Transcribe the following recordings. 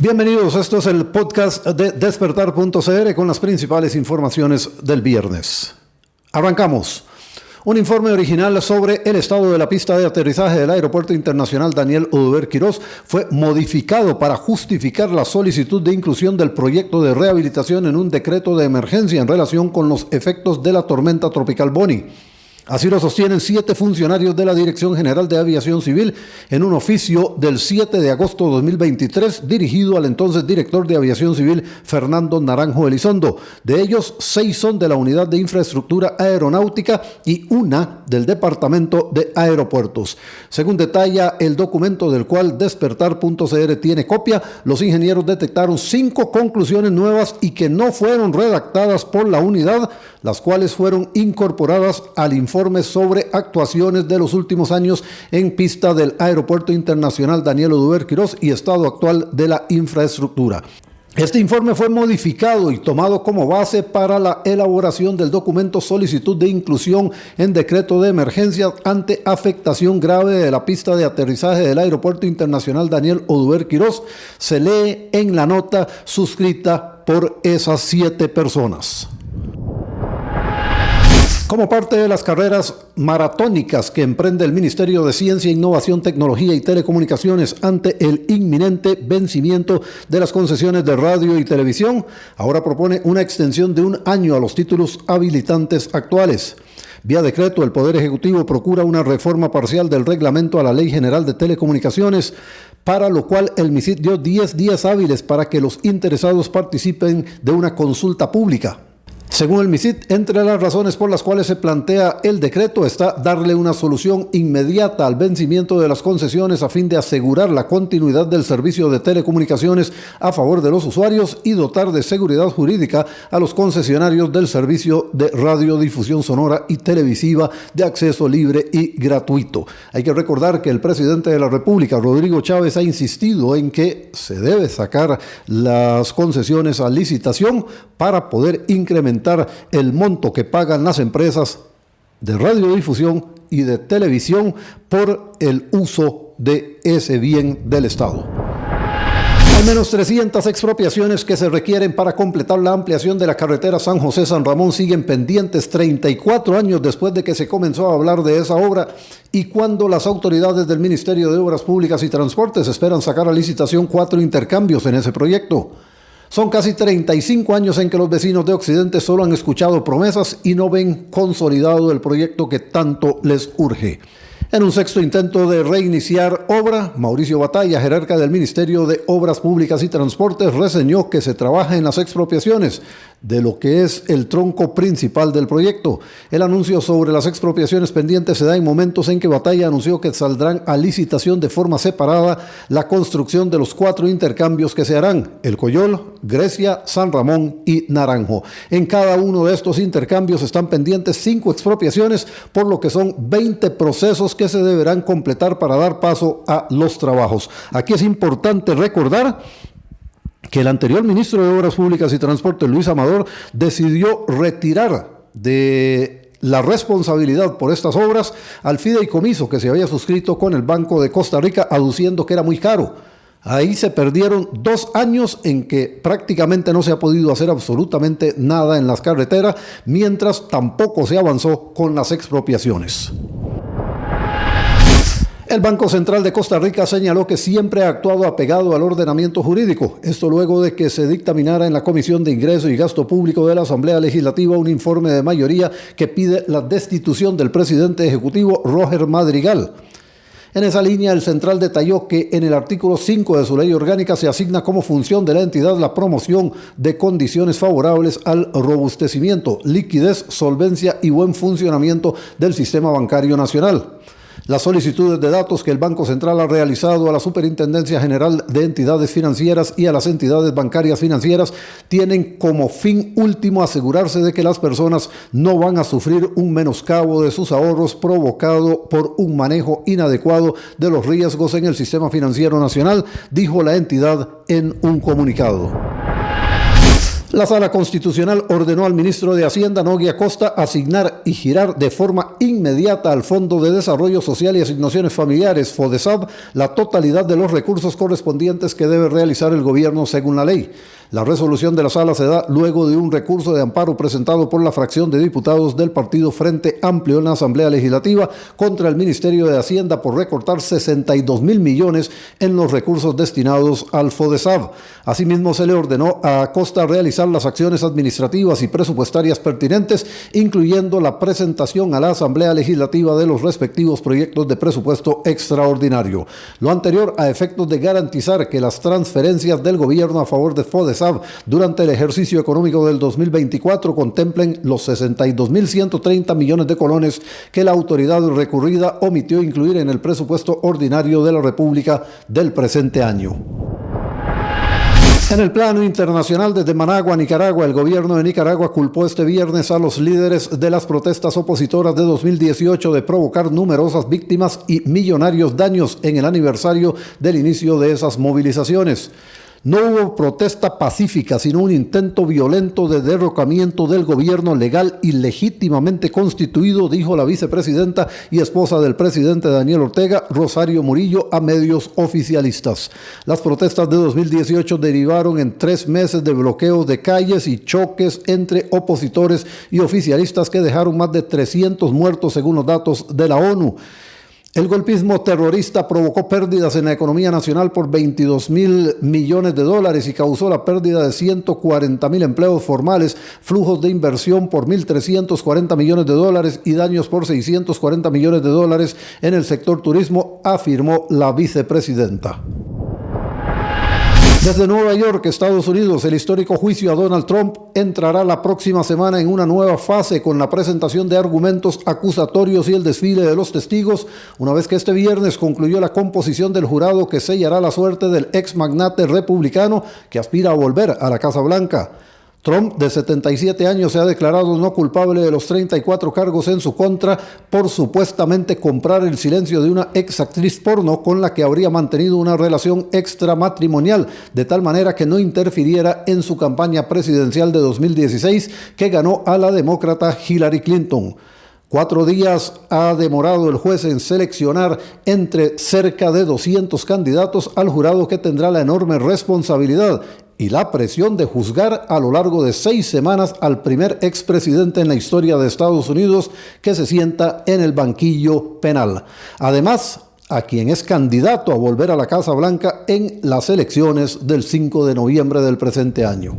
Bienvenidos, esto es el podcast de Despertar.cr con las principales informaciones del viernes. Arrancamos. Un informe original sobre el estado de la pista de aterrizaje del Aeropuerto Internacional Daniel Oduber Quirós fue modificado para justificar la solicitud de inclusión del proyecto de rehabilitación en un decreto de emergencia en relación con los efectos de la tormenta tropical Bonnie. Así lo sostienen 7 funcionarios de la Dirección General de Aviación Civil en un oficio del 7 de agosto de 2023 dirigido al entonces director de Aviación Civil Fernando Naranjo Elizondo. De ellos, 6 son de la Unidad de Infraestructura Aeronáutica y una del Departamento de Aeropuertos. Según detalla el documento del cual Despertar.cr tiene copia, los ingenieros detectaron 5 conclusiones nuevas y que no fueron redactadas por la unidad, las cuales fueron incorporadas al informe sobre actuaciones de los últimos años en pista del Aeropuerto Internacional Daniel Oduber Quirós y estado actual de la infraestructura. Este informe fue modificado y tomado como base para la elaboración del documento solicitud de inclusión en decreto de emergencia ante afectación grave de la pista de aterrizaje del Aeropuerto Internacional Daniel Oduber Quirós. Se lee en la nota suscrita por esas 7 personas. Como parte de las carreras maratónicas que emprende el Ministerio de Ciencia, Innovación, Tecnología y Telecomunicaciones ante el inminente vencimiento de las concesiones de radio y televisión, ahora propone una extensión de 1 año a los títulos habilitantes actuales. Vía decreto, el Poder Ejecutivo procura una reforma parcial del reglamento a la Ley General de Telecomunicaciones, para lo cual el MICIT dio 10 días hábiles para que los interesados participen de una consulta pública. Según el MICIT, entre las razones por las cuales se plantea el decreto está darle una solución inmediata al vencimiento de las concesiones a fin de asegurar la continuidad del servicio de telecomunicaciones a favor de los usuarios y dotar de seguridad jurídica a los concesionarios del servicio de radiodifusión sonora y televisiva de acceso libre y gratuito. Hay que recordar que el presidente de la República, Rodrigo Chávez, ha insistido en que se debe sacar las concesiones a licitación para poder incrementar el monto que pagan las empresas de radiodifusión y de televisión por el uso de ese bien del Estado. Al menos 300 expropiaciones que se requieren para completar la ampliación de la carretera San José-San Ramón siguen pendientes 34 años después de que se comenzó a hablar de esa obra y cuando las autoridades del Ministerio de Obras Públicas y Transportes esperan sacar a licitación 4 intercambios en ese proyecto. Son casi 35 años en que los vecinos de Occidente solo han escuchado promesas y no ven consolidado el proyecto que tanto les urge. En un 6º intento de reiniciar obra, Mauricio Batalla, jerarca del Ministerio de Obras Públicas y Transportes, reseñó que se trabaja en las expropiaciones de lo que es el tronco principal del proyecto. El anuncio sobre las expropiaciones pendientes se da en momentos en que Batalla anunció que saldrán a licitación de forma separada la construcción de los 4 intercambios que se harán: El Coyol, Grecia, San Ramón y Naranjo. En cada uno de estos intercambios están pendientes 5 expropiaciones, por lo que son 20 procesos que se deberán completar para dar paso a los trabajos. Aquí es importante recordar que el anterior ministro de Obras Públicas y Transporte, Luis Amador, decidió retirar de la responsabilidad por estas obras al fideicomiso que se había suscrito con el Banco de Costa Rica, aduciendo que era muy caro. Ahí se perdieron 2 años en que prácticamente no se ha podido hacer absolutamente nada en las carreteras, mientras tampoco se avanzó con las expropiaciones. El Banco Central de Costa Rica señaló que siempre ha actuado apegado al ordenamiento jurídico. Esto luego de que se dictaminara en la Comisión de Ingreso y Gasto Público de la Asamblea Legislativa un informe de mayoría que pide la destitución del presidente ejecutivo Roger Madrigal. En esa línea, el Central detalló que en el artículo 5 de su ley orgánica se asigna como función de la entidad la promoción de condiciones favorables al robustecimiento, liquidez, solvencia y buen funcionamiento del sistema bancario nacional. Las solicitudes de datos que el Banco Central ha realizado a la Superintendencia General de Entidades Financieras y a las entidades bancarias financieras tienen como fin último asegurarse de que las personas no van a sufrir un menoscabo de sus ahorros provocado por un manejo inadecuado de los riesgos en el sistema financiero nacional, dijo la entidad en un comunicado. La Sala Constitucional ordenó al ministro de Hacienda, Nogui Acosta, asignar y girar de forma inmediata al Fondo de Desarrollo Social y Asignaciones Familiares, FODESAV, la totalidad de los recursos correspondientes que debe realizar el gobierno según la ley. La resolución de la Sala se da luego de un recurso de amparo presentado por la fracción de diputados del Partido Frente Amplio en la Asamblea Legislativa contra el Ministerio de Hacienda por recortar 62.000 millones en los recursos destinados al FODESAV. Asimismo, se le ordenó a Acosta realizar las acciones administrativas y presupuestarias pertinentes, incluyendo la presentación a la Asamblea Legislativa de los respectivos proyectos de presupuesto extraordinario. Lo anterior a efectos de garantizar que las transferencias del gobierno a favor de FODESAV durante el ejercicio económico del 2024 contemplen los 62.130 millones de colones que la autoridad recurrida omitió incluir en el presupuesto ordinario de la República del presente año. En el plano internacional, desde Managua, Nicaragua, el gobierno de Nicaragua culpó este viernes a los líderes de las protestas opositoras de 2018 de provocar numerosas víctimas y millonarios daños en el aniversario del inicio de esas movilizaciones. No hubo protesta pacífica, sino un intento violento de derrocamiento del gobierno legal y legítimamente constituido, dijo la vicepresidenta y esposa del presidente Daniel Ortega, Rosario Murillo, a medios oficialistas. Las protestas de 2018 derivaron en 3 meses de bloqueos de calles y choques entre opositores y oficialistas que dejaron más de 300 muertos según los datos de la ONU. El golpismo terrorista provocó pérdidas en la economía nacional por 22.000 millones de dólares y causó la pérdida de 140.000 empleos formales, flujos de inversión por 1.340 millones de dólares y daños por 640 millones de dólares en el sector turismo, afirmó la vicepresidenta. Desde Nueva York, Estados Unidos, el histórico juicio a Donald Trump entrará la próxima semana en una nueva fase con la presentación de argumentos acusatorios y el desfile de los testigos, una vez que este viernes concluyó la composición del jurado que sellará la suerte del ex magnate republicano que aspira a volver a la Casa Blanca. Trump, de 77 años, se ha declarado no culpable de los 34 cargos en su contra por supuestamente comprar el silencio de una ex actriz porno con la que habría mantenido una relación extramatrimonial, de tal manera que no interfiriera en su campaña presidencial de 2016, que ganó a la demócrata Hillary Clinton. 4 días ha demorado el juez en seleccionar entre cerca de 200 candidatos al jurado que tendrá la enorme responsabilidad y la presión de juzgar a lo largo de 6 semanas al primer expresidente en la historia de Estados Unidos que se sienta en el banquillo penal. Además, a quien es candidato a volver a la Casa Blanca en las elecciones del 5 de noviembre del presente año.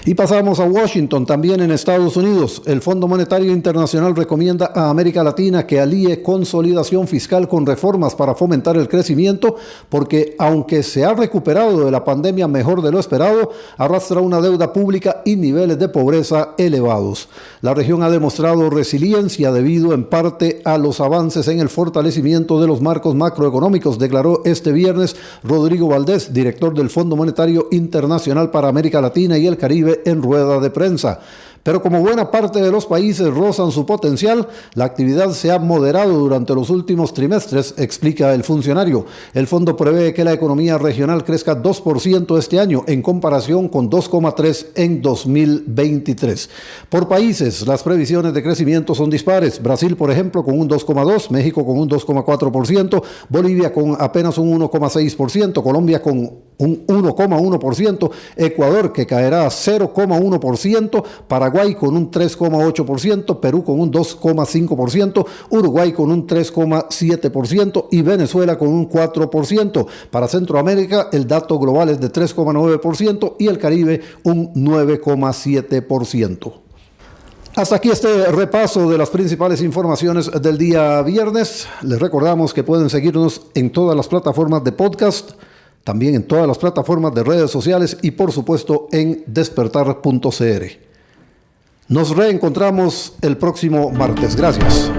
Y pasamos a Washington, también en Estados Unidos. El Fondo Monetario Internacional recomienda a América Latina que alíe consolidación fiscal con reformas para fomentar el crecimiento, porque aunque se ha recuperado de la pandemia mejor de lo esperado, arrastra una deuda pública y niveles de pobreza elevados. La región ha demostrado resiliencia debido en parte a los avances en el fortalecimiento de los marcos macroeconómicos, declaró este viernes Rodrigo Valdés, director del Fondo Monetario Internacional para América Latina y el Caribe, en rueda de prensa. Pero como buena parte de los países rozan su potencial, la actividad se ha moderado durante los últimos trimestres, explica el funcionario. El fondo prevé que la economía regional crezca 2% este año, en comparación con 2,3% en 2023. Por países, las previsiones de crecimiento son dispares. Brasil, por ejemplo, con un 2,2%, México con un 2,4%, Bolivia con apenas un 1,6%, Colombia con un 1,1%, Ecuador que caerá a 0,1%, Paraguay con un 3,8%, Perú con un 2,5%, Uruguay con un 3,7% y Venezuela con un 4%. Para Centroamérica el dato global es de 3,9% y el Caribe un 9,7%. Hasta aquí este repaso de las principales informaciones del día viernes. Les recordamos que pueden seguirnos en todas las plataformas de podcast, también en todas las plataformas de redes sociales y por supuesto en despertar.cr. Nos reencontramos el próximo martes. Gracias.